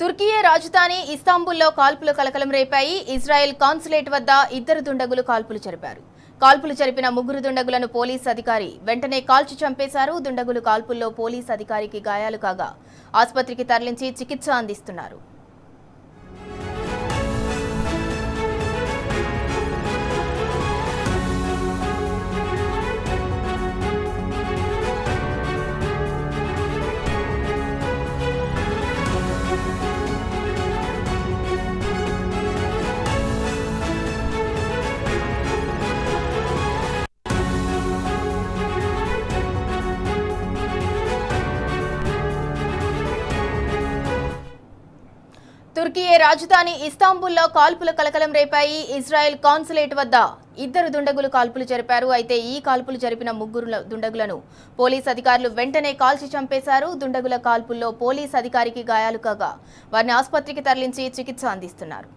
తుర్కియే రాజధాని ఇస్తాంబుల్లో కాల్పులు కలకలం రేపాయి. ఇజ్రాయెల్ కాన్సులేట్ వద్ద ఇద్దరు దుండగులు కాల్పులు జరిపారు. కాల్పులు జరిపిన ముగ్గురు దుండగులను పోలీస్ అధికారి వెంటనే కాల్చి చంపేశారు. దుండగులు కాల్పుల్లో పోలీస్ అధికారికి గాయాలు కాగా ఆసుపత్రికి తరలించి చికిత్స అందిస్తున్నారు. తుర్కియే రాజధాని ఇస్తాంబుల్లో కాల్పుల కలకలం రేపాయి. ఇజ్రాయెల్ కాన్సులేట్ వద్ద ఇద్దరు దుండగులు కాల్పులు జరిపారు. అయితే ఈ కాల్పులు జరిపిన ముగ్గురు దుండగులను పోలీస్ అధికారులు వెంటనే కాల్చి చంపేశారు. దుండగుల కాల్పుల్లో పోలీస్ అధికారికి గాయాలు కాగా వారిని ఆసుపత్రికి తరలించి చికిత్స అందిస్తున్నారు.